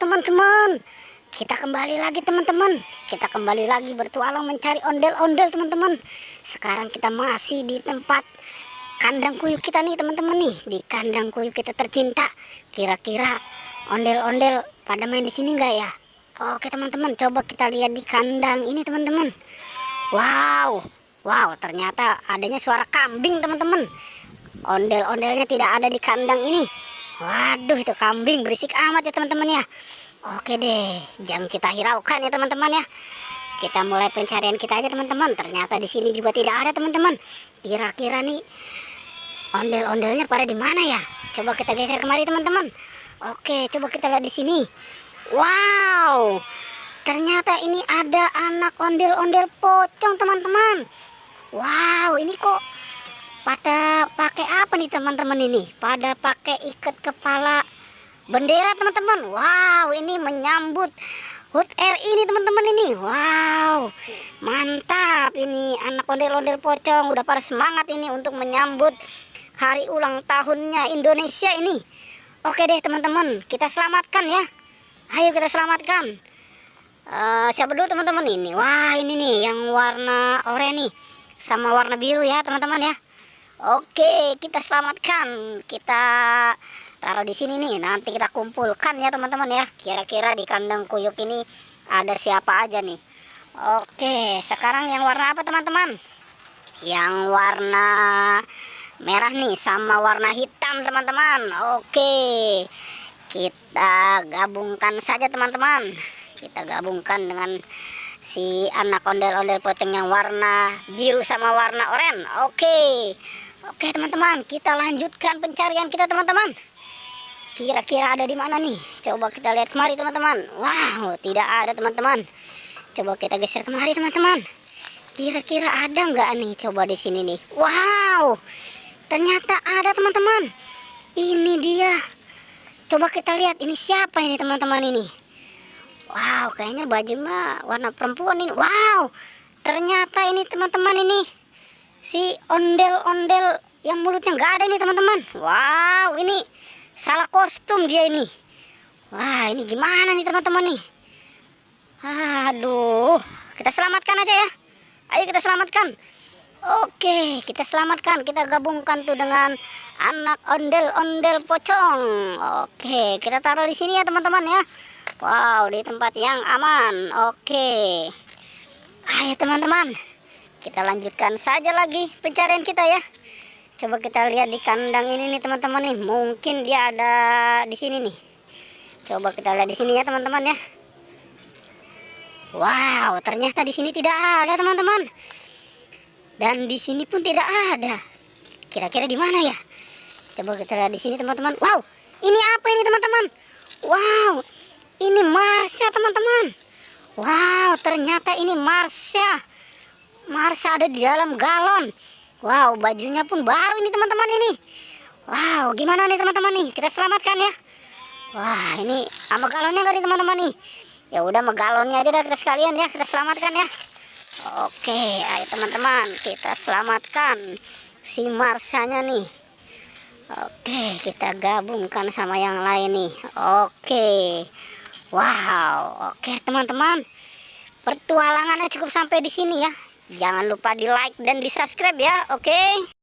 teman-teman. Kita kembali lagi teman-teman. Kita kembali lagi bertualang mencari ondel-ondel teman-teman. Sekarang kita masih di tempat kandang kuyuk kita nih teman-teman nih. Di kandang kuyuk kita tercinta. Kira-kira ondel-ondel pada main di sini enggak ya? Oke teman-teman, coba kita lihat di kandang ini teman-teman. Wow, ternyata adanya suara kambing teman-teman. Ondel-ondelnya tidak ada di kandang ini. Waduh, itu kambing berisik amat ya teman-teman ya. Oke deh, jangan kita hiraukan ya teman-teman ya. Kita mulai pencarian kita aja teman-teman. Ternyata di sini juga tidak ada teman-teman. Kira-kira nih ondel-ondelnya pada di mana ya? Coba kita geser kemari teman-teman. Oke, coba kita lihat di sini. Wow, ternyata ini ada anak ondel-ondel pocong teman-teman. Wow, ini kok pada pakai apa nih teman-teman ini? Pada pakai ikat kepala bendera teman-teman. Wow, ini menyambut HUT RI ini teman-teman ini. Wow, mantap ini anak ondel-ondel pocong udah pada semangat ini untuk menyambut hari ulang tahunnya Indonesia ini. Oke deh teman-teman, kita selamatkan ya. Ayo kita selamatkan. Siapa dulu teman-teman ini? Wah, ini nih yang warna oranye nih sama warna biru ya teman-teman ya. Oke, kita selamatkan. Kita taruh di sini nih. Nanti kita kumpulkan ya teman-teman ya. Kira-kira di kandang kuyuk ini ada siapa aja nih. Oke, sekarang yang warna apa teman-teman? Yang warna merah nih sama warna hitam teman-teman. Oke, kita gabungkan saja teman-teman. Kita gabungkan dengan si anak ondel-ondel pocong yang warna biru sama warna oranye. Oke teman-teman, kita lanjutkan pencarian kita teman-teman. Kira-kira ada di mana nih? Coba kita lihat kemari teman-teman. Wow, tidak ada teman-teman. Coba kita geser kemari teman-teman. Kira-kira ada nggak nih? Coba di sini nih. Wow, ternyata ada teman-teman. Ini dia. Coba kita lihat ini siapa ini teman-teman ini. Wow, kayaknya bajunya warna perempuan ini. Wow, ternyata ini teman-teman ini si ondel-ondel yang mulutnya nggak ada ini teman-teman. Wow, ini salah kostum dia ini. Wah, ini gimana nih teman-teman nih? Aduh, kita selamatkan aja ya. Ayo kita selamatkan. Oke, kita selamatkan. Kita gabungkan tuh dengan anak ondel-ondel pocong. Oke, kita taruh di sini ya teman-teman ya. Wow, di tempat yang aman. Oke, ayo teman-teman, kita lanjutkan saja lagi pencarian kita ya. Coba kita lihat di kandang ini nih teman-teman nih. Mungkin dia ada di sini nih. Coba kita lihat di sini ya teman-teman ya. Wow, ternyata di sini tidak ada teman-teman. Dan di sini pun tidak ada. Kira-kira di mana ya? Coba kita lihat di sini teman-teman. Wow, ini apa ini teman-teman? Wow, ini Marsha teman-teman. Wow, ternyata ini Marsha. Marsha ada di dalam galon. Wow, bajunya pun baru ini teman-teman ini. Wow, gimana nih teman-teman nih? Kita selamatkan ya. Wah, ini sama galonnya nggak nih teman-teman nih? Ya udah, sama galonnya aja dah kita sekalian ya. Kita selamatkan ya. Oke, ayo teman-teman, kita selamatkan si Marshanya nih. Oke, kita gabungkan sama yang lain nih. Oke. Wow, oke teman-teman. Pertualangannya cukup sampai di sini ya. Jangan lupa di like dan di subscribe ya. Oke.